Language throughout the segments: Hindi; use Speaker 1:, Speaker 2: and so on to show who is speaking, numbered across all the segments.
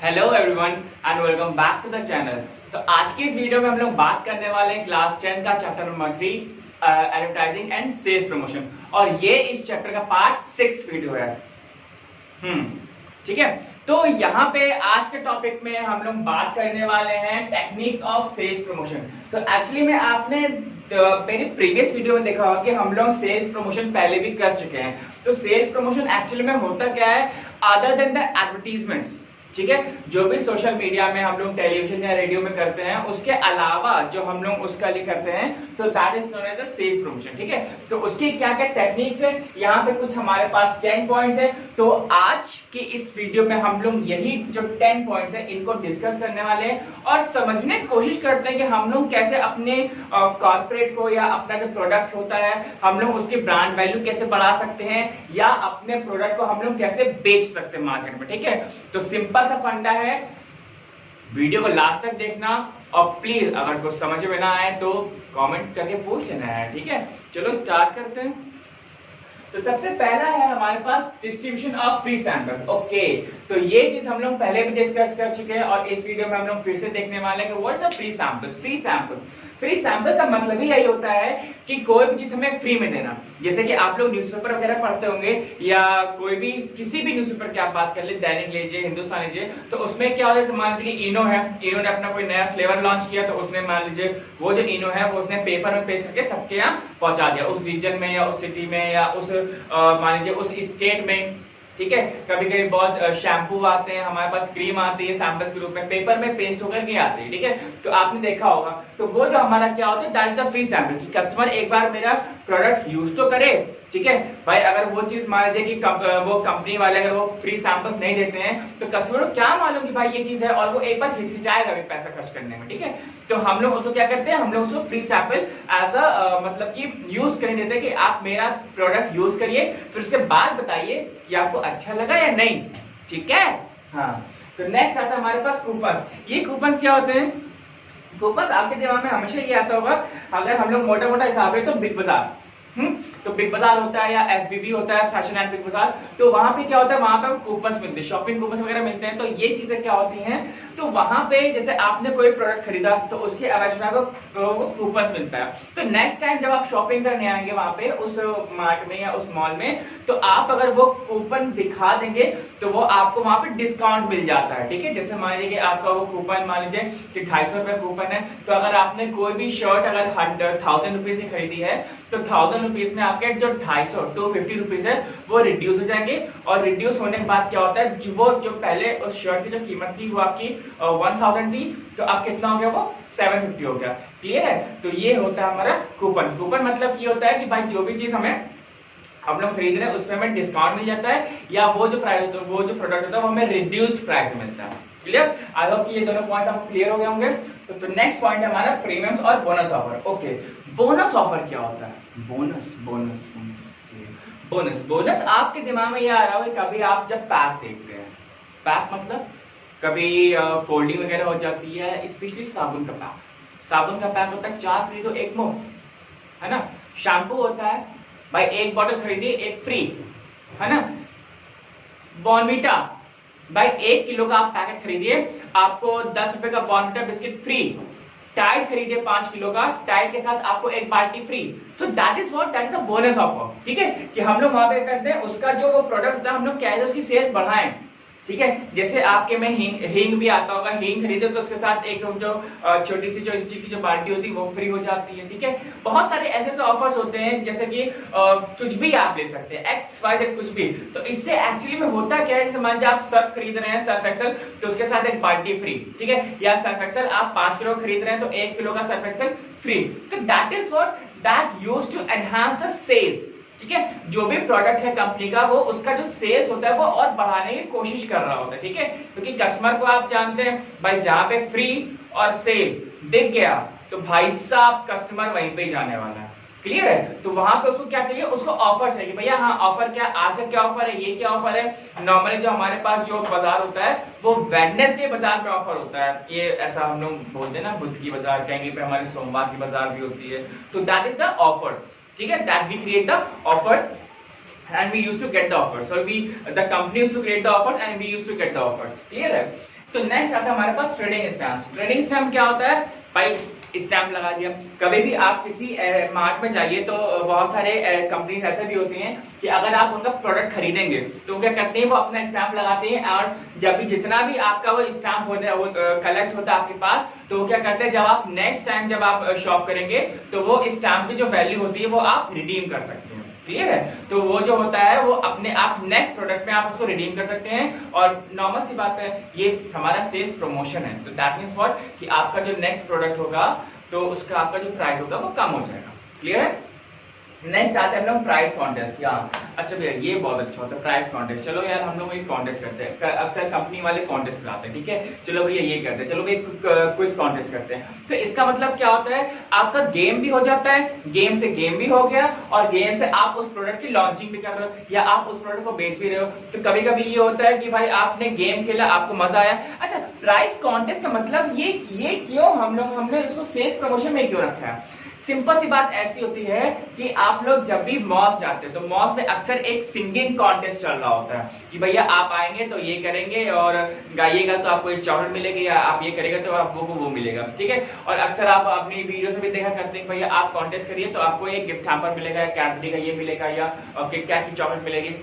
Speaker 1: Hello everyone and welcome back to the channel. तो आज की इस वीडियो में हम लोग बात करने वाले हैं क्लास 10 का chapter number 3 advertising and sales promotion, और ये इस चैप्टर का पार्ट 6 वीडियो है। ठीक है, तो यहाँ पे आज के टॉपिक में हम लोग बात करने वाले हैं टेक्निक्स ऑफ सेल्स प्रमोशन। तो एक्चुअली में आपने मेरी प्रीवियस वीडियो में देखा होगा कि हम लोग सेल्स प्रमोशन पहले भी कर चुके हैं। तो सेल्स प्रमोशन एक्चुअली में होता क्या है, अदर देन द एडवर्टीजमेंट्स, ठीक है, जो भी सोशल मीडिया में हम लोग टेलीविजन या रेडियो में करते हैं उसके अलावा जो हम लोग उसका लिए करते हैं, तो that is known as the sales promotion. ठीक है, तो उसकी क्या क्या टेक्निक्स है, यहाँ पे कुछ हमारे पास 10 पॉइंट्स है। तो आज की इस वीडियो में हम लोग यही जो 10 पॉइंट्स है इनको डिस्कस करने वाले हैं और समझने की कोशिश करते हैं कि हम लोग कैसे अपने कॉर्पोरेट को या अपना जो प्रोडक्ट होता है हम लोग उसकी ब्रांड वैल्यू कैसे बढ़ा सकते हैं या अपने प्रोडक्ट को हम लोग कैसे बेच सकते हैं मार्केट में। ठीक है, तो सिंपल सा फंडा है, वीडियो को लास्ट तक देखना और प्लीज अगर कुछ समझ में ना आए तो कमेंट करके पूछ लेना है। ठीक है, चलो स्टार्ट करते हैं। तो सबसे पहला है हमारे पास distribution of free samples. Okay, तो ये चीज हम लोग पहले भी डिस्कस कर चुके हैं और इस वीडियो में हम लोग फिर से देखने वाले हैं कि what's a free samples. Free sample का मतलब ही यही होता है कि कोई भी चीज हमें फ्री में देना। जैसे कि आप लोग न्यूज़पेपर वगैरह पढ़ते होंगे या कोई भी किसी भी न्यूज़पेपर की आप बात कर ले, दैनिक लीजिए, हिंदुस्तान लीजिए, तो उसमें क्या होता है, मान लीजिए कि इनो है, इनो ने अपना कोई नया फ्लेवर लॉन्च किया, तो उसने मान लीजिए वो जो इनो है वो उसने पेपर में पेस्ट करके सबके यहाँ पहुंचा दिया, उस रीजन में या उस सिटी में या उस मान लीजिए उस स्टेट में। ठीक है, कभी कभी बहुत शैम्पू आते हैं, हमारे पास क्रीम आती है सैंपल्स के रूप में, पेपर में पेस्ट होकर के आती है। ठीक है, तो आपने देखा होगा, तो वो जो हमारा क्या होता है, that is a free sample, कि कस्टमर एक बार मेरा प्रोडक्ट यूज तो करे। ठीक है भाई, अगर वो चीज मान लीजिए कि वो कंपनी वाले अगर वो फ्री सैंपल्स नहीं देते हैं तो कस्टमर को क्या मालूम कि भाई ये चीज है, और वो एक बार हिचकिचाएगा भी पैसा खर्च करने में। ठीक है, तो हम लोग उसको क्या करते हैं, हम लोग उसको फ्री सैंपल एज अ मतलब कि यूज करने देते हैं कि आप मेरा प्रोडक्ट यूज करिए, फिर उसके बाद बताइए कि आपको अच्छा लगा या नहीं। ठीक है, हाँ, तो नेक्स्ट आता है हमारे पास कूपन्स। ये कूपन्स क्या होते हैं, कूपन्स आपके दिमाग में हमेशा ये आता होगा, अगर हम लोग मोटा मोटा हिसाब है तो बिग बाजार, तो बिग बाजार होता है या एफबीबी होता है, फैशन एंड बिग बाजार, तो वहां पे क्या होता है, वहां पे कूपन्स मिलते हैं, शॉपिंग कूपन्स वगैरह मिलते हैं। तो ये चीजें क्या होती हैं, तो वहां पे जैसे आपने कोई प्रोडक्ट खरीदा तो उसके एवज में आपको कूपन्स मिलता है। तो नेक्स्ट टाइम जब आप शॉपिंग करने आएंगे वहां पे उस मार्ट में या उस मॉल में, तो आप अगर वो कूपन दिखा देंगे तो वो आपको वहां पे डिस्काउंट मिल जाता है। ठीक है, जैसे मान लीजिए कि आपका वो कूपन मान लीजिए कि 250 रुपए कूपन है, तो अगर आपने कोई भी शर्ट अगर 1000 रुपीज की खरीदी है तो 1000 रुपीज में आपके जो 250 रुपीज है वो रिड्यूस हो जाएंगे, और रिड्यूस होने के बाद क्या होता है, जो पहले उस शर्ट की जो कीमत थी वो आपकी 1000 थी, तो अब कितना हो गया, वो 750 हो गया। क्लियर है, तो ये होता है हमारा कूपन। कूपन मतलब ये होता है कि भाई जो भी चीज हमें हम लोग खरीद रहे हैं उसमें हमें डिस्काउंट मिल जाता है, या वो जो प्राइस वो जो प्रोडक्ट होता है वो हमें रिड्यूस्ड प्राइस में मिलता है। क्लियर, आई होप कि ये दोनों पॉइंट आपको क्लियर हो गए होंगे। तो नेक्स्ट पॉइंट है हमारा प्रीमियम्स और bonus offer. Okay, bonus offer क्या होता है, बोनस बोनस बोनस बोनस आपके दिमाग में ये आ रहा होगा, कभी आप जब पैक देखते हैं, पैक मतलब कभी कोल्ड ड्रिंक वगैरह हो जाती है, स्पेशली साबुन का पैक होता है, 4 खरीदो 1 मुफ्त, है ना। शैम्पू होता है भाई, 1 बॉटल खरीदिए 1 फ्री, है ना। बॉर्नवीटा भाई 1 किलो का आप पैकेट खरीदिए, आपको 10 रुपए का बॉर्नवीटा बिस्किट फ्री। टाइड खरीदिए 5 किलो का, टाइड के साथ आपको 1 बाल्टी free. So that is what, that is a bonus offer. ठीक है, कि हम लोग वहां पे करते हैं उसका जो वो प्रोडक्ट होता है हम लोग कैसे उसकी सेल्स बढ़ाएं। ठीक है, जैसे आपके में हींग भी आता होगा, हींग खरीदे तो उसके साथ एक जो छोटी सी जो स्टिक की जो बाल्टी होती है वो फ्री हो जाती है। ठीक है, बहुत सारे ऐसे ऑफर्स होते हैं, जैसे कि कुछ भी आप ले सकते हैं, XYZ कुछ भी। तो इससे एक्चुअली में होता क्या है, जैसे मान लीजिए आप सर्फ खरीद रहे हैं, सर्फ एक्सेल, तो उसके साथ 1 बाल्टी फ्री। ठीक है, या सर्फ एक्सेल आप 5 किलो खरीद रहे हैं तो 1 किलो का सर्फ एक्सेल फ्री। तो that is what that used to enhance the sales. ठीक है, जो भी प्रोडक्ट है कंपनी का वो उसका जो सेल्स होता है वो और बढ़ाने की कोशिश कर रहा होता है। ठीक है, क्योंकि कस्टमर को आप जानते हैं भाई, जहां पे फ्री और सेल दिख गया तो भाई साहब कस्टमर वहीं पे ही जाने वाला है। क्लियर है, तो वहां पे उसको क्या चाहिए, उसको ऑफर चाहिए। भैया हाँ, ऑफर क्या, आज का क्या ऑफर है, ये क्या ऑफर है। नॉर्मली जो हमारे पास जो बाजार होता है वो वेडनेसडे बाजार में ऑफर होता है, ये ऐसा हम लोग बोलते हैं ना, बुध की बाजार, कहीं पे हमारे सोमवार की बाजार भी होती है। तो दैट इज द ऑफर्स। ठीक है, that we create the offers and we used to get the offers, so the company used to create the offers and we used to get the offers. Clear है। तो नेक्स्ट आता है हमारे पास ट्रेडिंग स्टैम्प। ट्रेडिंग स्टैम्प क्या होता है भाई, स्टैम्प लगा दिया। कभी भी आप किसी मार्ट में जाइए तो बहुत सारे कंपनीज ऐसे भी होती हैं कि अगर आप उनका प्रोडक्ट खरीदेंगे तो क्या करते हैं, वो अपना स्टैम्प लगाते हैं, और जब भी जितना भी आपका वो स्टैम्प कलेक्ट होता है आपके पास, तो वो क्या करते हैं, जब आप नेक्स्ट टाइम जब आप शॉप करेंगे तो वो स्टैम्प की जो वैल्यू होती है वो आप रिडीम कर सकते हैं। क्लियर है? तो वो जो होता है वो अपने आप नेक्स्ट प्रोडक्ट में आप उसको रिडीम कर सकते हैं। और नॉर्मल सी बात है, ये हमारा सेल्स प्रमोशन है। तो दैट मींस व्हाट, कि आपका जो नेक्स्ट प्रोडक्ट होगा तो उसका आपका जो प्राइस होगा वो कम हो जाएगा। क्लियर है? नेक्स्ट आते हैं हम लोग प्राइस कॉन्टेस्ट। अच्छा भैया ये बहुत अच्छा होता है प्राइस कॉन्टेस्ट। चलो यार हम लोग एक कॉन्टेस्ट करते हैं, अक्सर कंपनी वाले कॉन्टेस्ट कराते हैं, ठीक है, चलो भैया ये करते हैं, चलो भैया क्विज कॉन्टेस्ट करते हैं। तो इसका मतलब क्या होता है, आपका गेम भी हो जाता है, गेम से गेम भी हो गया, और गेम से आप उस प्रोडक्ट की लॉन्चिंग भी कर रहे हो या आप उस प्रोडक्ट को बेच भी रहे हो। तो कभी कभी ये होता है कि भाई आपने गेम खेला, आपको मजा आया। अच्छा, प्राइस कॉन्टेस्ट का मतलब ये क्यों हमने इसको सेल्स प्रमोशन में क्यों रखा है? सिंपल सी बात ऐसी होती है कि आप लोग जब भी मॉल्स जाते हैं तो मॉल्स में अक्सर एक सिंगिंग कॉन्टेस्ट चल रहा होता है कि भैया आप आएंगे तो ये करेंगे और गाइएगा तो आपको एक चॉकलेट मिलेगी, या आप ये करेंगे तो आपको वो मिलेगा, ठीक है। और अक्सर आप अपनी वीडियो से भी देखा करते हैं भैया आप कॉन्टेस्ट करिए तो आपको एक गिफ्ट हैम्पर मिलेगा, कैडबरी का ये मिलेगा, या किटकैट की चॉकलेट मिलेगी।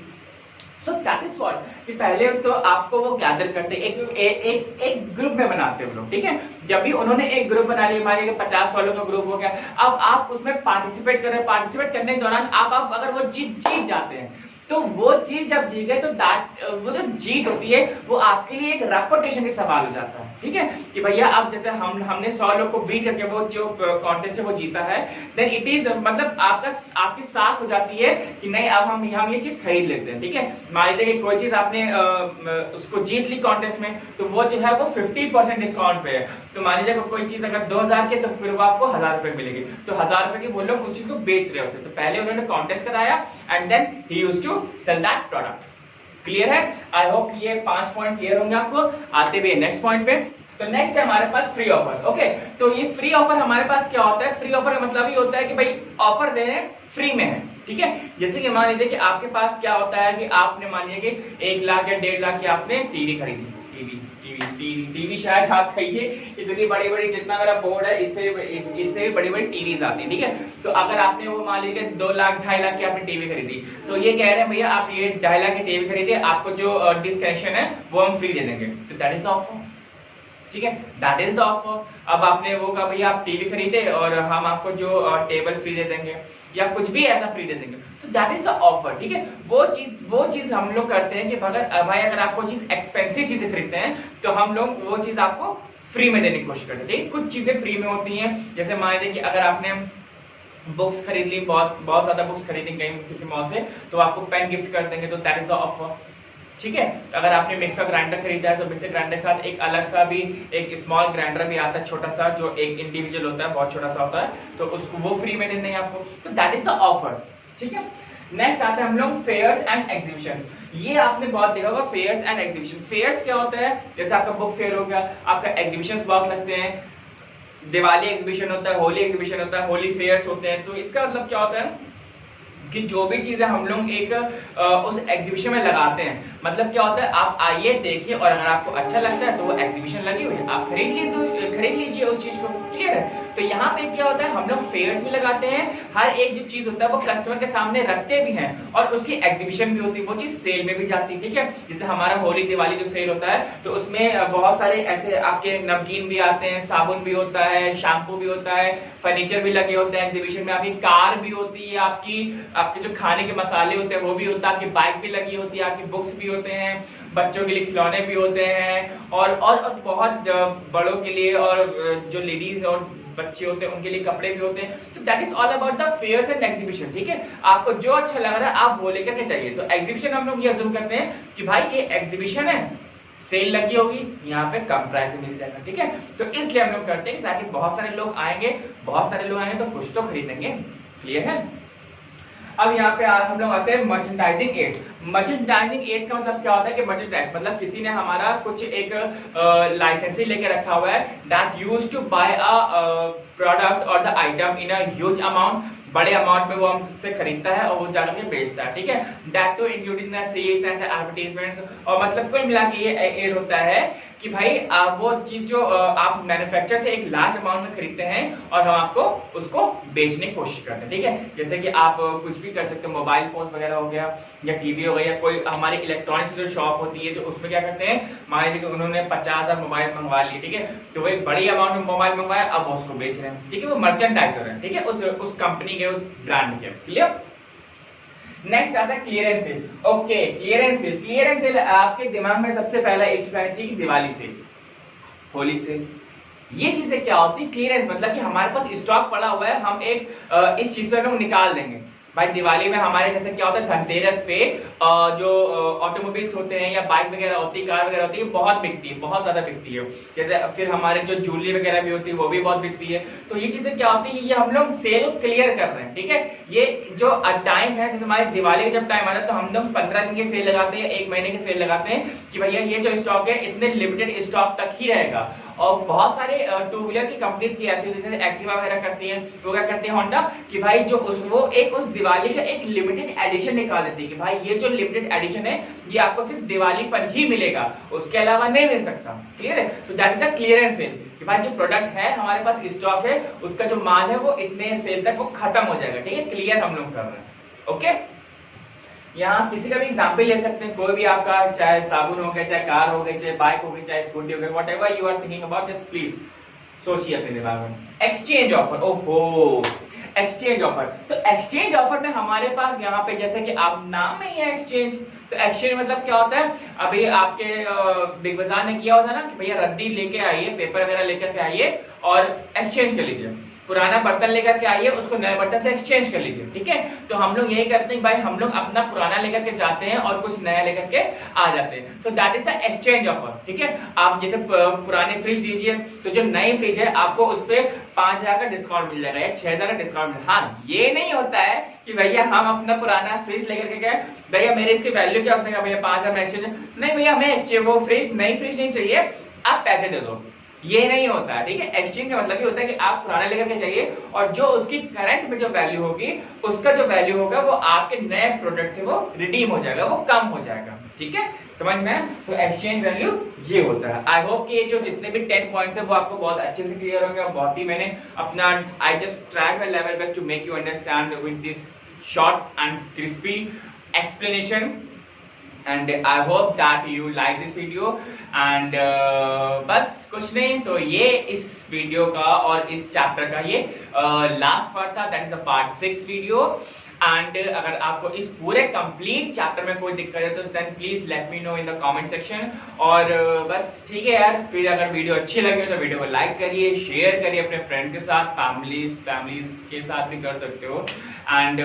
Speaker 1: सो दैट इज व्हाट, कि पहले तो आपको वो गैदर करते एक ग्रुप में बनाते हैं लोग, ठीक है। जब भी उन्होंने एक ग्रुप बना लिया, मान लीजिए 50 वालों का ग्रुप हो गया, अब आप उसमें पार्टिसिपेट कर रहे हैं। पार्टिसिपेट करने के दौरान आप अगर वो जीत जाते हैं तो वो चीज जब जीत गए तो वो जो जीत होती है वो आपके लिए एक रेपुटेशन की सवाल हो जाता है, ठीक है, कि भैया आप जैसे हमने 100 लोग को बीट करके वो जो कॉन्टेस्ट है वो जीता है, देन इट इज मतलब आपकी साख हो जाती है कि नहीं अब हम ये चीज खरीद लेते हैं, ठीक है। मान लीजिए कि कोई चीज आपने उसको जीत ली कॉन्टेस्ट में, तो वो जो है वो 50% डिस्काउंट पे है। तो मान लीजिए कोई चीज अगर 2000 की, तो फिर वो आपको 1000 रुपए मिलेगी। तो 1000 रुपए की वो लोग उस चीज को बेच रहे होते। तो पहले उन्होंने कॉन्टेस्ट कराया and then he used to sell that product. Clear है? आई होप ये 5 पॉइंट क्लियर होंगे आपको। आते हुए नेक्स्ट पॉइंट पे। तो नेक्स्ट है हमारे पास फ्री ऑफर्स। ओके, तो ये फ्री ऑफर हमारे पास क्या होता है? फ्री ऑफर का मतलब ये होता है कि भाई ऑफर दे रहे हैं, फ्री में है, ठीक है। जैसे कि मान लीजिए कि आपके पास क्या होता है कि आपने मान लीजिए कि 1 लाख या 1.5 लाख की आपने टीवी खरीदी। टीवी शायद आप कहिए इतनी बड़ी बड़ी, जितना मेरा बोर्ड है इससे भी बड़ी बड़ी टीवीज आती है, ठीक है। तो अगर आपने वो मान लीजिए 2 लाख 2.5 लाख की आपने टीवी खरीदी, तो ये कह रहे हैं भैया आप ये 2.5 लाख की टीवी खरीदिए, आपको जो डिस्कनेक्शन है वो हम फ्री दे देंगे। तो दैट इज द ऑफर, ठीक है, दैट इज द ऑफर। अब आपने वो कहा भैया आप टीवी खरीदे और हम आपको जो टेबल फ्री दे देंगे या कुछ भी ऐसा फ्री दे देंगे। So that is the offer, ठीक है। वो चीज हम लोग करते हैं कि भाई अगर आप कोई चीज एक्सपेंसिव चीजें खरीदते हैं तो हम लोग वो चीज आपको फ्री में देने की कोशिश करते हैं, ठीक है। कुछ चीजें फ्री में होती हैं, जैसे मान लीजिए कि अगर आपने बुक्स खरीद ली, बहुत ज्यादा बुक्स खरीदी कहीं किसी मॉल से, तो आपको पेन गिफ्ट कर देंगे, तो दैट इज द ऑफर, ठीक है। अगर आपने मिक्सर ग्राइंडर खरीदा है तो मिक्सर ग्राइंडर के साथ एक अलग सा भी एक स्मॉल ग्राइंडर भी आता है, छोटा सा, जो एक इंडिविजुअल होता है, बहुत छोटा सा होता है, तो उसको वो फ्री में दे देंगे आपको। तो दैट इज द ऑफर्स, ठीक है। नेक्स्ट आते हैं हम लोग फेयर्स एंड एग्जीबिशंस। ये आपने बहुत देखा होगा, फेयर्स एंड एग्जीबिशन। फेयर्स क्या होता है? जैसे आपका बुक फेयर हो गया, आपका एग्जीबिशंस बहुत लगते हैं, दिवाली एग्जीबिशन होता है, होली एग्जीबिशन होता है, होली फेयर्स होते हैं। तो इसका मतलब क्या होता है कि जो भी चीजें हम लोग एक उस एग्जीबिशन में लगाते हैं, मतलब क्या होता है, आप आइए देखिए और अगर आपको अच्छा लगता है तो वो एग्जीबिशन लगी हुई है, आप खरीद लीजिए उस चीज को। क्लियर है? तो यहाँ पे क्या होता है, हम लोग फेयर्स भी लगाते हैं, हर एक जो चीज होता है वो कस्टमर के सामने रखते भी हैं, और उसकी एग्जीबिशन भी होती है, वो चीज सेल में भी जाती है, ठीक है। जैसे हमारा होली दिवाली जो सेल होता है, तो उसमें बहुत सारे ऐसे आपके नमकीन भी आते हैं, साबुन भी होता है, शैम्पू भी होता है, फर्नीचर भी लगे होते हैं एग्जीबिशन में, आपकी कार भी होती है, आपके जो खाने के मसाले होते हैं वो भी होता है, आपकी बाइक भी लगी होती है, आपकी बुक्स भी होते हैं, बच्चों के लिए खिलौने भी होते हैं, और बहुत बड़ों के लिए, और जो लेडीज और बच्चे होते हैं उनके लिए कपड़े भी होते हैं। तो that is all about the fairs and exhibition, ठीक है। आपको जो अच्छा लग रहा है आप वो लेकर के चाहिए। तो एग्जीबिशन हम लोग ये अज्यूम करते हैं कि भाई ये एग्जीबिशन है, सेल लगी होगी, यहाँ पे कम प्राइस में मिल जाएगा, ठीक है। तो इसलिए हम लोग करते हैं ताकि बहुत सारे लोग आएंगे तो कुछ तो खरीदेंगे। क्लियर है? अब यहाँ पे हम लोग आते हैं मर्चेंडाइजिंग एड्स। मर्चेंडाइजिंग एड्स का मतलब क्या होता है कि मर्चेंडाइज मतलब किसी ने हमारा कुछ एक लाइसेंसी लेके रखा हुआ है, that used to buy a product और the item in a huge amount, बड़े अमाउंट में वो हमसे खरीदता है और वो जाकर के बेचता है, ठीक है। That too including the sales and the advertisements. और मतलब कुल मिला के ये एड होता है कि भाई आप वो चीज जो आप मैन्युफैक्चरर से एक लार्ज अमाउंट में खरीदते हैं और हम आपको उसको बेचने की कोशिश करते हैं, ठीक है। जैसे कि आप कुछ भी कर सकते हो, मोबाइल फोन वगैरह हो गया या टीवी हो गया, या कोई हमारी इलेक्ट्रॉनिक्स जो शॉप होती है तो उसमें क्या करते हैं, मान लीजिए उन्होंने 50,000 मोबाइल मंगवा लिए, ठीक है, तो वो एक बड़ी अमाउंट में मोबाइल मंगवाया, अब वो उसको बेच रहे हैं, ठीक है, वो मर्चेंडाइजर है, ठीक है, उस कंपनी के, उस ब्रांड के। क्लियर। नेक्स्ट आता है clearance sale. Okay, clearance sale, clearance sale आपके दिमाग में सबसे पहला एक चीज आनी चाहिए कि दिवाली सेल, होली सेल। ये चीजें क्या होती है, क्लियरेंस मतलब कि हमारे पास स्टॉक पड़ा हुआ है, हम एक इस चीज को निकाल देंगे। भाई दिवाली में हमारे जैसे क्या होता है, धनतेरस पे जो ऑटोमोबाइल्स होते हैं या बाइक वगैरह होती है, कार वगैरह होती है, बहुत बिकती है, बहुत ज्यादा बिकती है। जैसे फिर हमारे जो ज्वेलरी वगैरह भी होती है वो भी बहुत बिकती है। तो ये चीजें क्या होती है, ये हम लोग सेल क्लियर कर रहे हैं, ठीक है। ये जो टाइम है, जैसे हमारे दिवाली का जब टाइम आता है तो हम लोग 15 दिन की सेल लगाते हैं, 1 महीने की सेल लगाते हैं कि भैया ये जो स्टॉक है इतने लिमिटेड स्टॉक तक ही रहेगा। और बहुत सारे टू व्हीलर की कंपनीज की ऐसी, जैसे एक्टिवा वगैरह करती हैं, वो क्या करती है होंडा, कि भाई जो वो उस दिवाली का एक लिमिटेड एडिशन निकाल देती है कि भाई ये जो लिमिटेड एडिशन है ये आपको सिर्फ दिवाली पर ही मिलेगा, उसके अलावा नहीं मिल सकता। क्लियर है। तो that is a clearance sale कि भाई जो प्रोडक्ट है हमारे पास स्टॉक है, उसका जो माल है वो इतने सेल तक वो खत्म हो जाएगा, ठीक है। क्लियर हम लोग कर रहे हैं। ओके, यहाँ किसी का भी एग्जाम्पल ले सकते हैं, कोई भी आपका, चाहे साबुन हो गया, चाहे कार हो गई, चाहे बाइक हो गई, चाहे स्कूटी हो गई, whatever you are thinking about, just please सोचिए अपने दिमाग में। एक्सचेंज ऑफर, ओहो, एक्सचेंज ऑफर। तो एक्सचेंज ऑफर में हमारे पास यहाँ पे जैसे कि आप नाम में ही है एक्सचेंज, तो एक्सचेंज मतलब क्या होता है, अभी आपके बिग बाजार ने किया होता है ना कि भैया रद्दी लेके आइए, पेपर वगैरह लेकर के आइए और एक्सचेंज कर लीजिए, पुराना बर्तन लेकर के आइए, उसको नए बर्तन से एक्सचेंज कर लीजिए, ठीक है। तो हम लोग यही करते हैं भाई, हम लोग अपना पुराना लेकर के जाते हैं और कुछ नया लेकर के आ जाते हैं, तो that is the exchange offer, ठीक है। आप जैसे पुराने फ्रिज दीजिए तो जो नई फ्रिज है आपको उस पे 5,000 का डिस्काउंट मिल जाएगा या 6,000 का डिस्काउंट। हाँ, ये नहीं होता है कि भैया हम अपना पुराना फ्रिज लेकर के गए, भैया मेरे इसकी वैल्यू क्या, उसने कहा भैया 5,000 में एक्सचेंज, नहीं भैया हमें एक्सचेंज, वो फ्रिज, नई फ्रिज नहीं चाहिए, आप पैसे दे दो, ये नहीं होता है, ठीक है। एक्सचेंज का मतलब ये होता है कि आप पुराना लेकर के जाइए और जो उसकी करंट में जो वैल्यू होगी, उसका जो वैल्यू होगा वो आपके नए प्रोडक्ट से वो रिडीम हो जाएगा, वो कम हो जाएगा, ठीक है, समझ में। तो एक्सचेंज वैल्यू ये होता है। आई होप कि जो जितने भी 10 पॉइंट्स है वो आपको बहुत अच्छे से क्लियर होंगे, और बहुत ही मैंने अपना, I just try my level best to make you understand with this short and crispy explanation, and I hope that you like this video and बस कुछ नहीं, तो ये इस वीडियो का और इस चैप्टर का ये लास्ट पार्ट था, that is a part 6 video. And अगर आपको इस पूरे कंप्लीट चैप्टर में कोई दिक्कत है तो then please let me know in the comment section. और बस ठीक है यार, फिर अगर वीडियो अच्छी लगे तो वीडियो को लाइक करिए, शेयर करिए अपने फ्रेंड के साथ, फैमिलीज के साथ भी कर सकते हो। एंड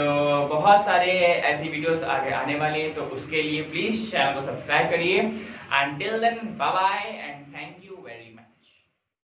Speaker 1: बहुत सारे ऐसी वीडियोस आगे आने वाली है, तो उसके लिए प्लीज चैनल को सब्सक्राइब करिए। And till then bye bye and thank